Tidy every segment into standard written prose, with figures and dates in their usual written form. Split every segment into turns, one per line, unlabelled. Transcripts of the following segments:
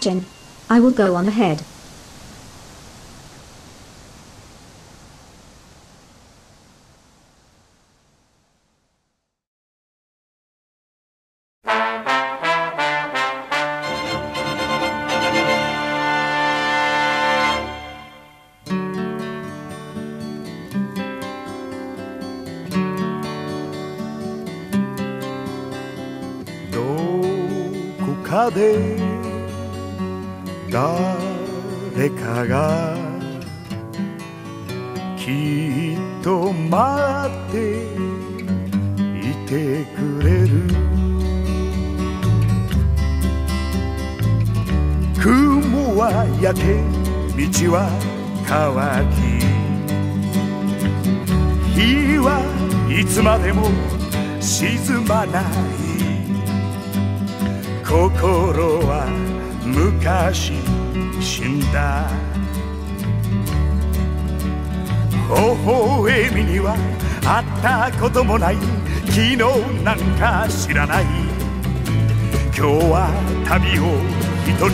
question. I will go on ahead.
で誰かがきっと待っていてくれる。雲は焼け道は乾き、日はいつまでも沈まない。心は昔死んだ。微笑みには会ったこともない。昨日なんか知らない。今日は旅を一人。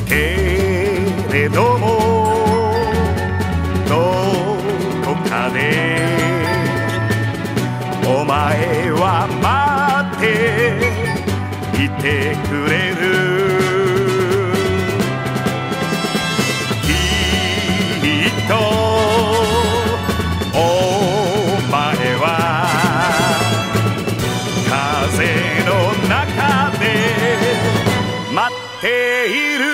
けれどもどこかでお前は待っていてくれる。きっとお前は風の中で待っている。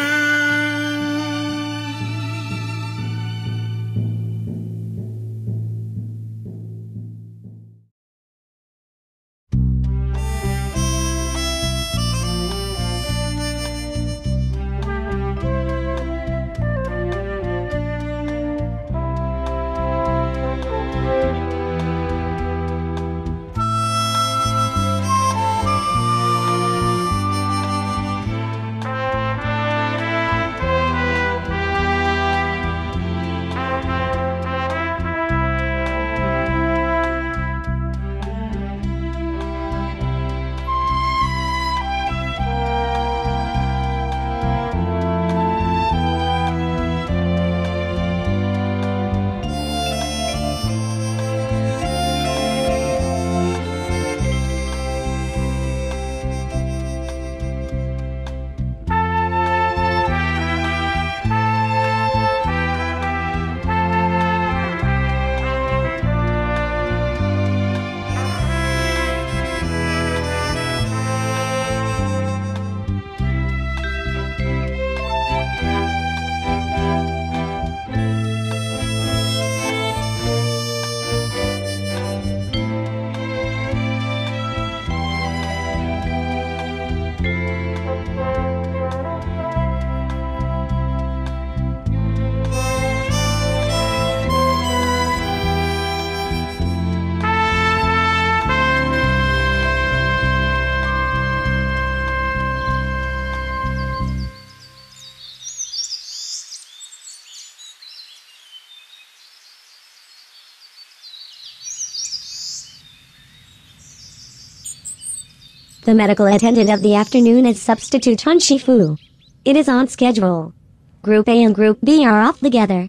The medical attendant of the afternoon is substitute Chun Shifu. It is on schedule. Group A and Group B are off together.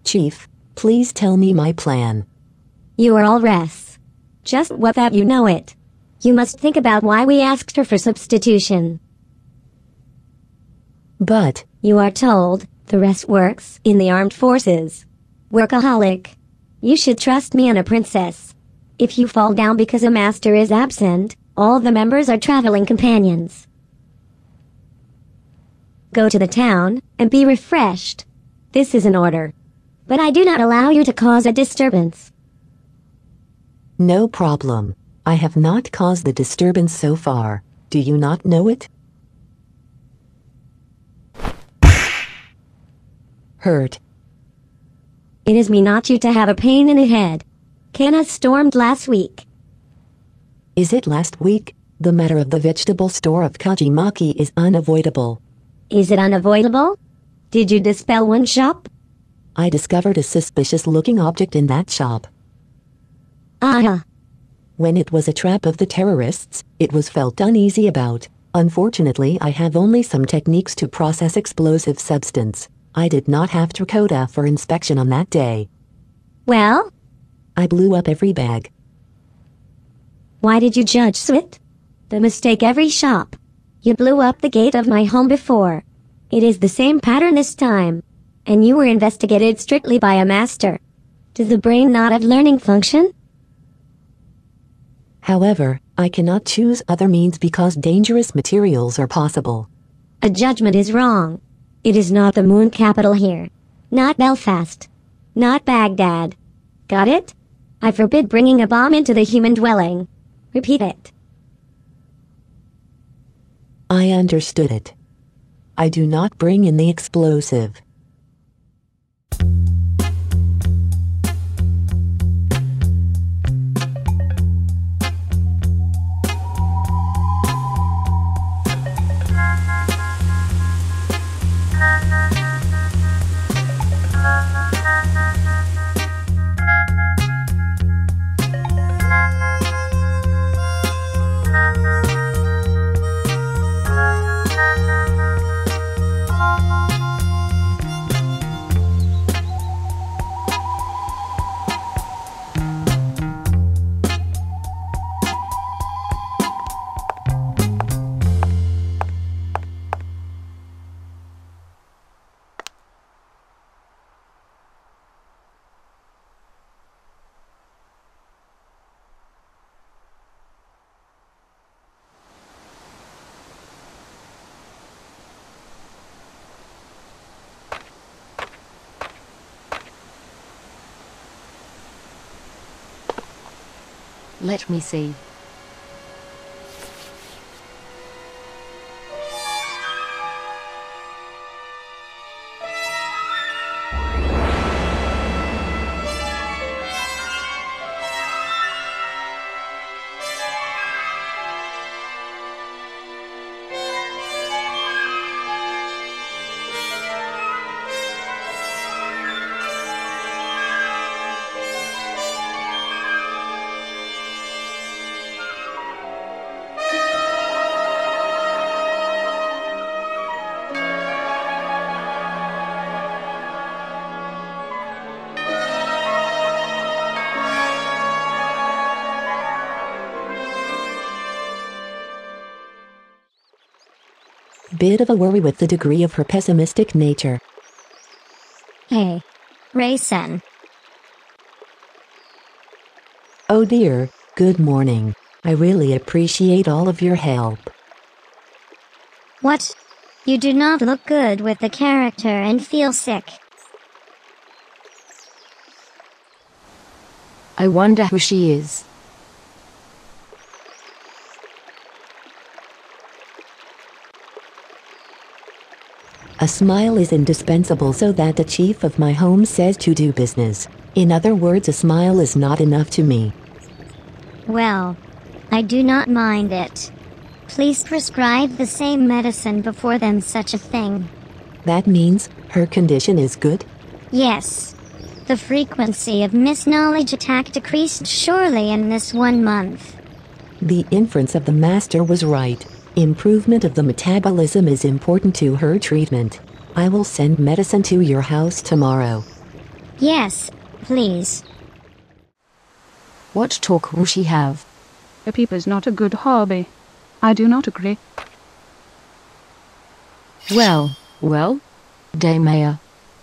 Chief, please tell me my plan.
You are all rest. Just what that you know it. You must think about why we asked her for substitution.
But,
you are told, the rest works in the armed forces. Workaholic. You should trust me and a princess. If you fall down because a master is absent, all the members are traveling companions. Go to the town, and be refreshed. This is an order. But I do not allow you to cause a disturbance.
No problem. I have not caused the disturbance so far. Do you not know it? Hurt.
It is me, not you, to have a pain in the head. Kana stormed last week.
Is it last week? The matter of the vegetable store of Kajimaki is unavoidable.
Is it unavoidable? Did you dispel one shop?
I discovered a suspicious-looking object in that shop.
Ah.
When it was a trap of the terrorists, it was felt uneasy about. Unfortunately, I have only some techniques to process explosive substance. I did not have terracotta for inspection on that day.
Well?
I blew up every bag.
Why did you judge Swit? The mistake every shop. You blew up the gate of my home before. It is the same pattern this time. And you were investigated strictly by a master. Does the brain not have learning function?
However, I cannot choose other means because dangerous materials are possible.
A judgment is wrong. It is not the moon capital here. Not Belfast. Not Baghdad. Got it? I forbid bringing a bomb into the human dwelling. Repeat it.
I understood it. I do not bring in the explosive.
Let me see.
Bit of a worry with the degree of her pessimistic nature.
Hey, Raysen.
Oh dear, good morning. I really appreciate all of your help.
What? You do not look good with the character and feel sick.
I wonder who she is.
A smile is indispensable so that the chief of my home says to do business. In other words, a smile is not enough to me.
Well, I do not mind it. Please prescribe the same medicine before them such a thing.
That means her condition is good?
Yes. The frequency of misknowledge attack decreased surely in this 1 month.
The inference of the master was right. Improvement of the metabolism is important to her treatment. I will send medicine to your house tomorrow.
Yes, please.
What talk will she have?
A peep is not a good hobby. I do not agree.
Well, Dame Mayor.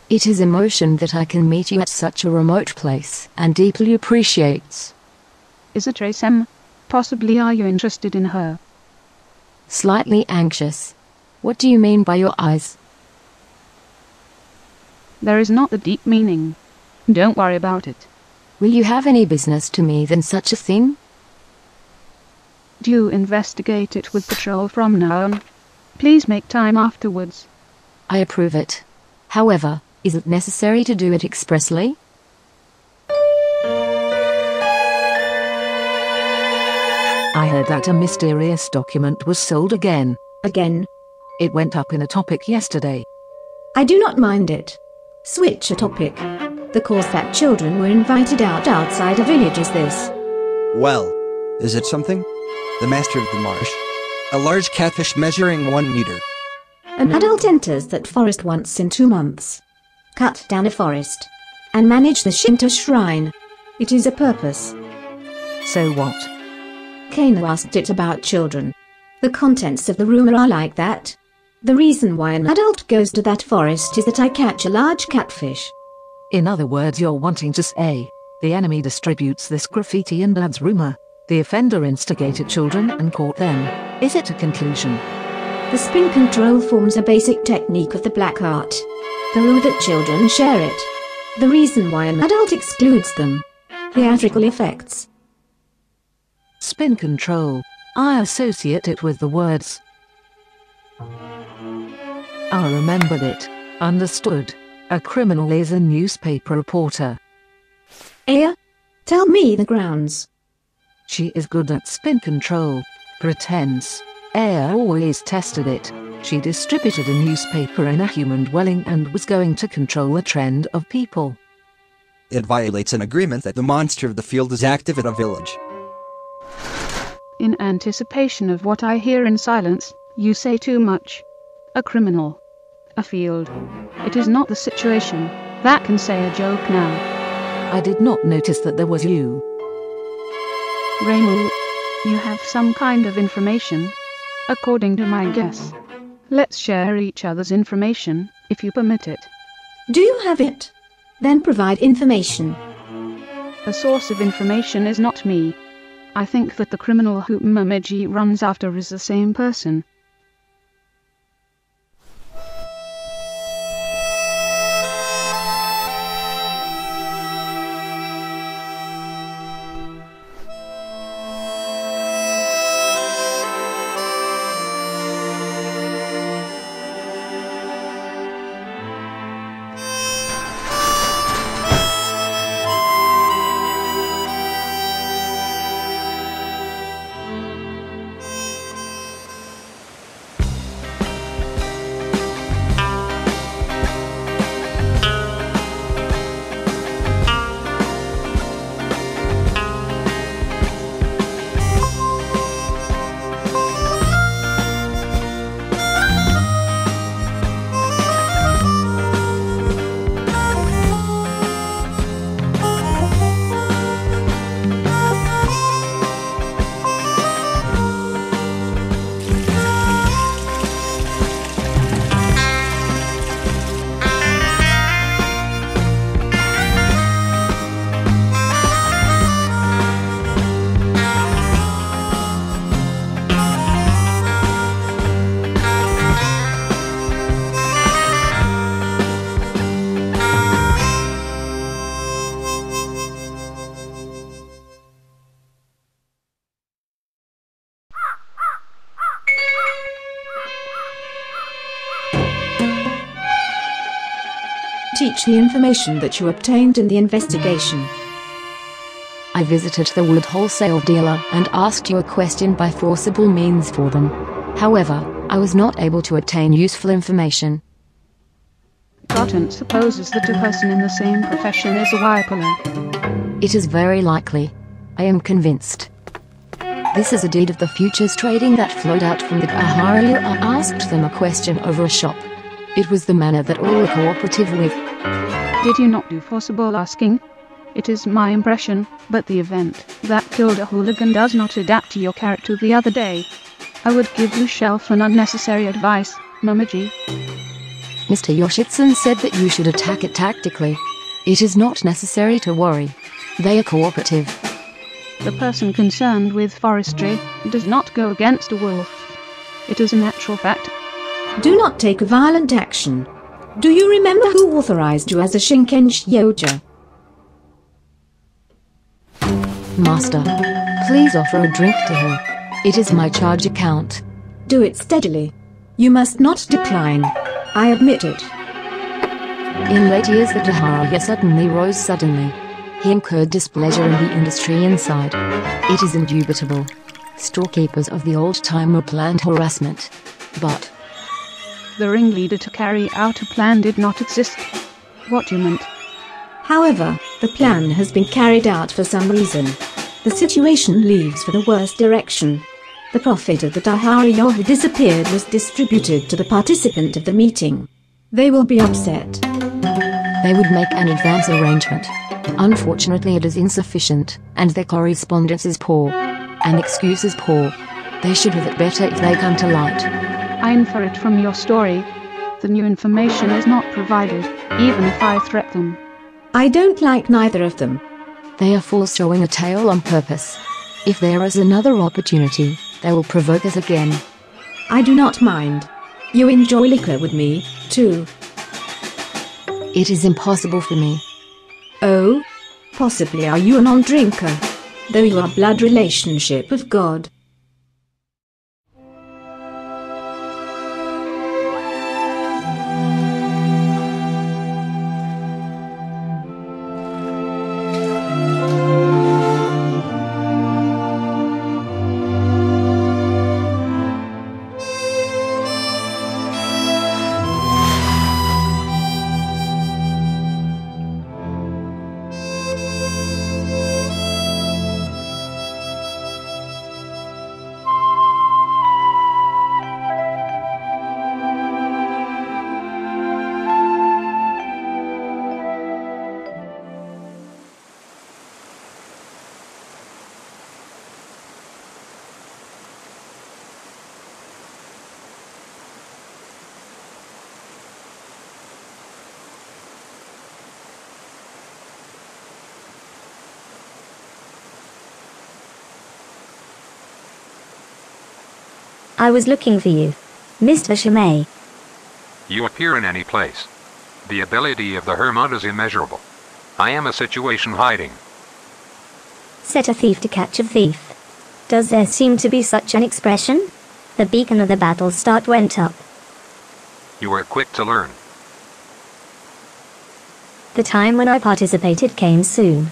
It is emotion that I can meet you at such a remote place and deeply appreciates.
Is it Raysen? Possibly are you interested in her?
Slightly anxious. What do you mean by your eyes?
There is not the deep meaning. Don't worry about it.
Will you have any business to me than such a thing?
Do you investigate it with patrol from now on? Please make time afterwards.
I approve it. However, is it necessary to do it expressly?
I heard that a mysterious document was sold again.
Again.
It went up in a topic yesterday.
I do not mind it. Switch a topic. The cause that children were invited outside a village is this.
Well, Is it something? The master of the marsh. A large catfish measuring 1 meter.
An adult enters that forest once in 2 months. Cut down a forest. And manage the Shinto shrine. It is a purpose.
So what?
Kano asked it about children. The contents of the rumor are like that. The reason why an adult goes to that forest is that I catch a large catfish.
In other words, you're wanting to say, the enemy distributes this graffiti and adds rumor. The offender instigated children and caught them. Is it a conclusion?
The spin control forms a basic technique of the black art. The rumor that children share it. The reason why an adult excludes them. Theatrical effects.
Spin control. I associate it with the words. I remembered it. Understood. A criminal is a newspaper reporter.
Aya? Tell me the grounds.
She is good at spin control. Pretends. Aya always tested it. She distributed a newspaper in a human dwelling and was going to control a trend of people.
It violates an agreement that the monster of the field is active in a village.
In anticipation of what I hear in silence, you say too much. A criminal. A field. It is not the situation. That can say a joke now.
I did not notice that there was you.
Reimu, you have some kind of information. According to my guess. Let's share each other's information, if you permit it.
Do you have it? Then provide information.
The source of information is not me. I think that the criminal who Mmdg runs after is the same person.
Teach the information that you obtained in the investigation.
I visited the wood wholesale dealer and asked you a question by forcible means for them. However, I was not able to obtain useful information.
Cotton supposes that a person in the same profession is a bipolar.
It is very likely. I am convinced. This is a deed of the futures trading that flowed out from the Aharalu. I asked them a question over a shop. It was the manner that all were cooperative with.
Did you not do forcible asking? It is my impression, but the event that killed a hooligan does not adapt to your character the other day. I would give you shelf an unnecessary advice, Mmdg.
Mr. Yoshitsun said that you should attack it tactically. It is not necessary to worry. They are cooperative.
The person concerned with forestry does not go against a wolf. It is a natural fact.
Do not take violent action. Do you remember who authorized you as a Shinken Shyoja?
Master, please offer a drink to her. It is my charge account.
Do it steadily. You must not decline. I admit it.
In late years the Daharaya suddenly rose suddenly. He incurred displeasure in the industry inside. It is indubitable. Storekeepers of the old time were planned harassment. But
the ringleader to carry out a plan did not exist. What you meant?
However, the plan has been carried out for some reason. The situation leaves for the worst direction. The profit of the Tahariyo who disappeared was distributed to the participant of the meeting. They will be upset.
They would make an advance arrangement. Unfortunately, it is insufficient, and their correspondence is poor. An excuse is poor. They should have it better if they come to light.
I infer it from your story. The new information is not provided, even if I threat them.
I don't like neither of them.
They are foreshowing a tale on purpose. If there is another opportunity, they will provoke us again.
I do not mind. You enjoy liquor with me, too.
It is impossible for me.
Oh? Possibly are you a non-drinker? Though you are blood relationship of God.
I was looking for you, Mr. Shimei.
You appear in any place. The ability of the Hermod is immeasurable. I am a situation hiding.
Set a thief to catch a thief. Does there seem to be such an expression? The beacon of the battle start went up.
You are quick to learn.
The time when I participated came soon.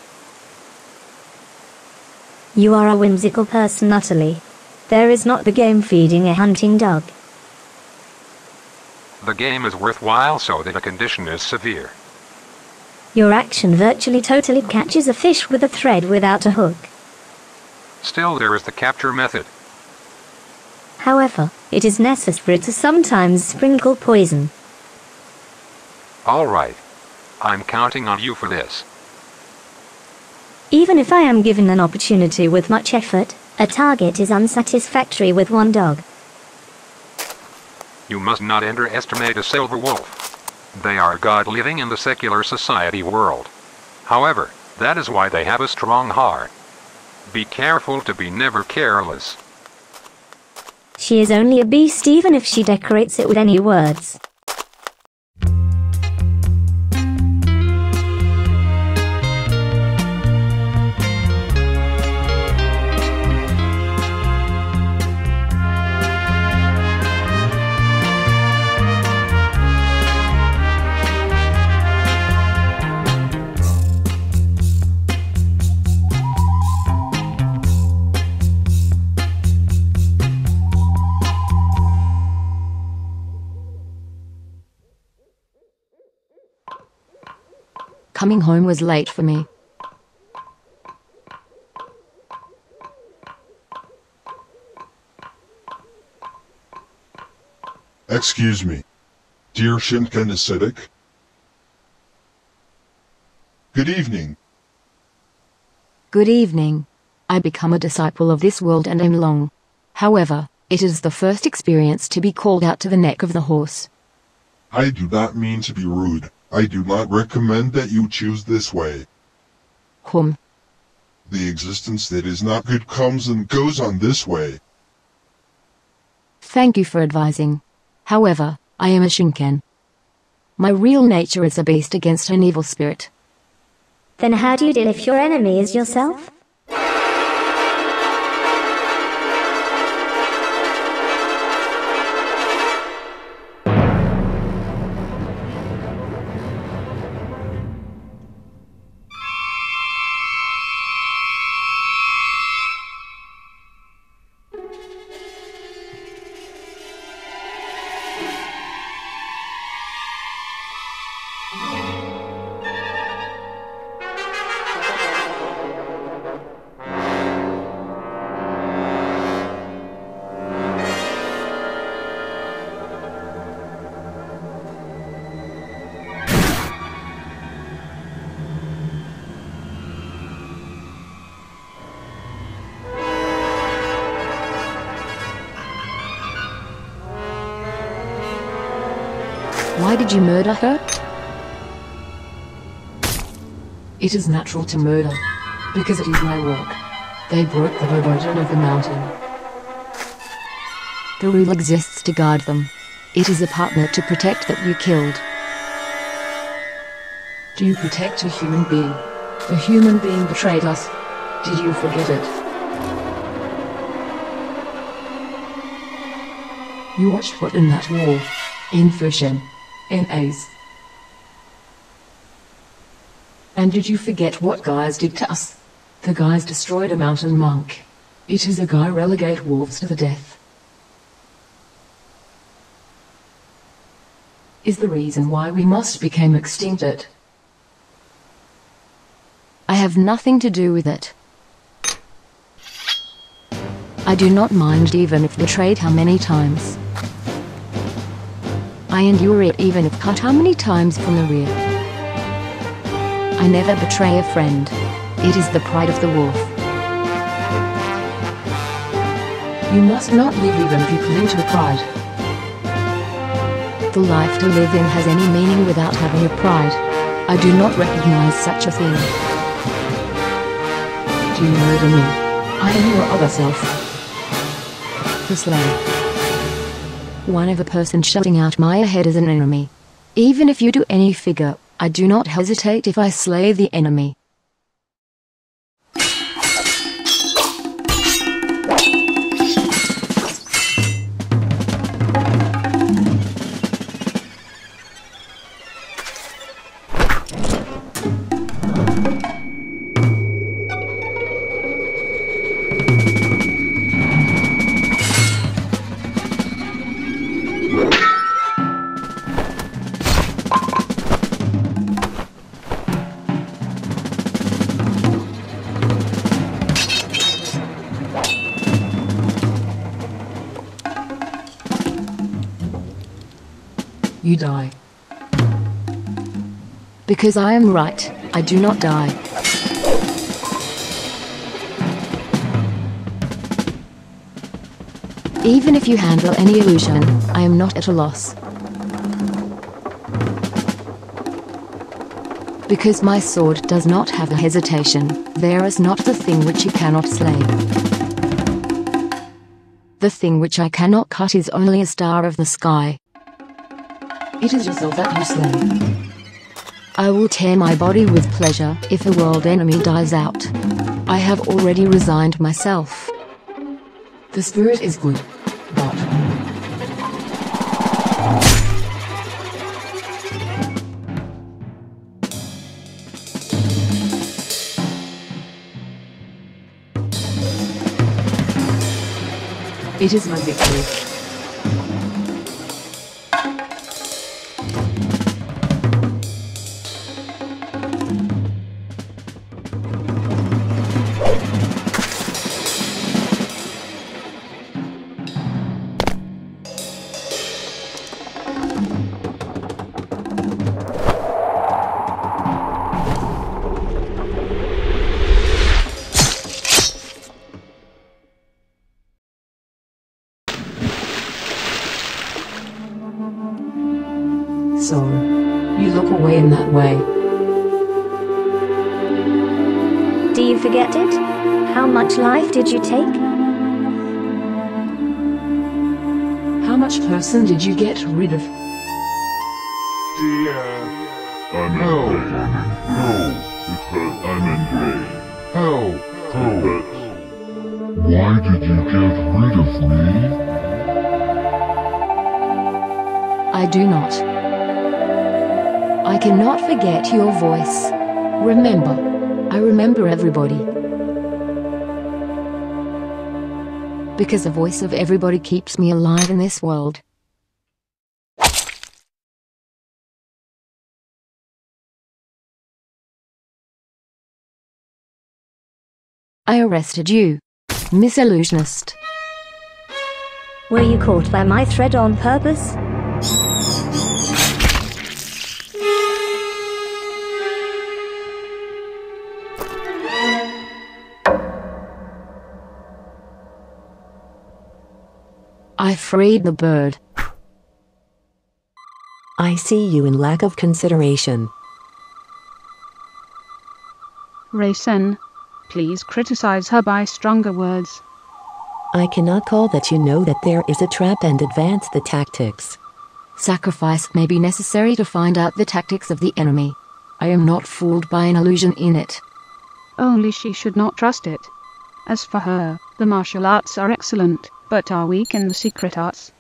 You are a whimsical person utterly. There is not the game feeding a hunting dog.
The game is worthwhile so that a condition is severe.
Your action virtually totally catches a fish with a thread without a hook.
Still, there is the capture method.
However, it is necessary to sometimes sprinkle poison.
All right. I'm counting on you for this.
Even if I am given an opportunity with much effort, a target is unsatisfactory with one dog.
You must not underestimate a silver wolf. They are God living in the secular society world. However, that is why they have a strong heart. Be careful to be never careless.
She is only a beast even if she decorates it with any words.
Coming home was late for me.
Excuse me. Dear Shinken Acidic? Good evening.
Good evening. I become a disciple of this world and am long. However, it is the first experience to be called out to the neck of the horse.
I do not mean to be rude. I do not recommend that you choose this way. The existence that is not good comes and goes on this way.
Thank you for advising. However, I am a Shinken. My real nature is a beast against an evil spirit.
Then how do you deal if your enemy is yourself?
Why did you murder her?
It is natural to murder, because it is my work. They broke the burden of the mountain.
The rule exists to guard them. It is a partner to protect that you killed.
Do you protect a human being? The human being betrayed us. Did you forget it? You watched what in that war? In Fushim. In Ace. And did you forget what guys did to us? The guys destroyed a mountain monk. It is a guy relegate wolves to the death. Is the reason why we must become extincted.
I have nothing to do with it. I do not mind even if betrayed how many times. I endure it even if cut how many times from the rear. I never betray a friend. It is the pride of the wolf.
You must not live even if you cling to pride.
The life to live in has any meaning without having a pride. I do not recognize such a thing.
Do you murder me? I am your other self.
The slave. One of a person shutting out my head as an enemy. Even if you do any figure, I do not hesitate if I slay the enemy.
You die.
Because I am right, I do not die. Even if you handle any illusion, I am not at a loss. Because my sword does not have a hesitation, there is not the thing which you cannot slay. The thing which I cannot cut is only a star of the sky.
It is yourself that you slay.
I will tear my body with pleasure if a world enemy dies out. I have already resigned myself.
The spirit is good, but... It is my victory. So, you look away in that way.
Do you forget it? How much life did you take?
How much person did you get rid of?
I'm in pain. Help! Why did you get rid of me?
I do not. I cannot forget your voice. Remember, I remember everybody. Because the voice of everybody keeps me alive in this world. I arrested you, misillusionist.
Were you caught by my thread on purpose?
I freed the bird.
I I see you in lack of consideration.
Rei-sen, please criticize her by stronger words.
I cannot call that you know that there is a trap and advance the tactics.
Sacrifice may be necessary to find out the tactics of the enemy. I am not fooled by an illusion in it.
Only she should not trust it. As for her, the martial arts are excellent, but are weak in the secret arts.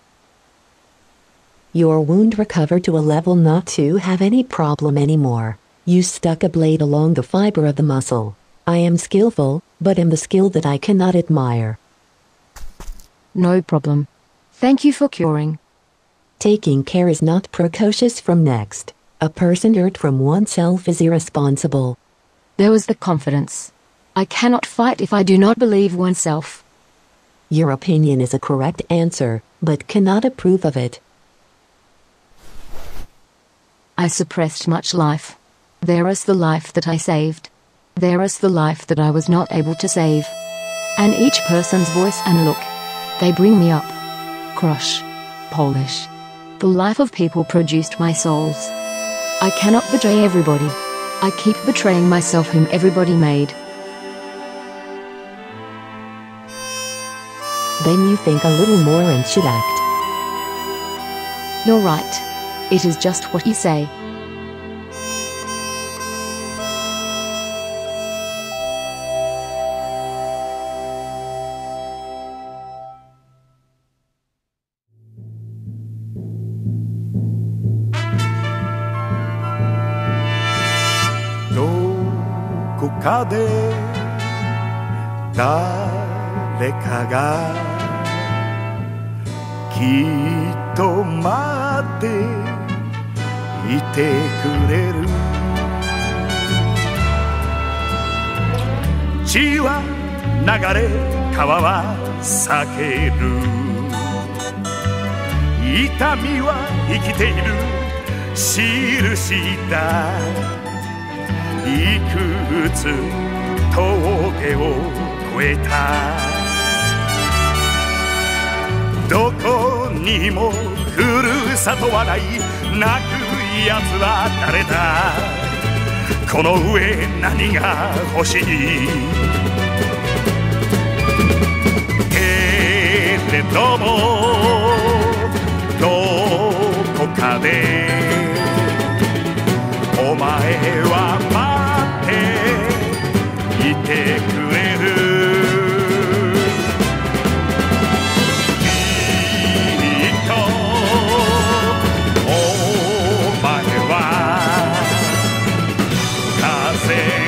Your wound recovered to a level not to have any problem anymore. You stuck a blade along the fiber of the muscle. I am skillful, but am the skill that I cannot admire.
No problem. Thank you for curing.
Taking care is not precocious from next. A person hurt from oneself is irresponsible.
There was the confidence. I cannot fight if I do not believe oneself.
Your opinion is a correct answer, but cannot approve of it.
I suppressed much life. There is the life that I saved. There is the life that I was not able to save. And each person's voice and look, they bring me up. Crush. Polish. The life of people produced my souls. I cannot betray everybody. I keep betraying myself whom everybody made.
Then you think a little more and should act.
You're right. It is just what you say.
どこかで誰かがきっと待っていてくれる血は流れ川は裂ける痛みは生きている印だいくつ峠を越えたどこにもふるさとはない泣くやつは誰だこの上何が欲しいけれどもどこかでお前は待っていてくれるお前は風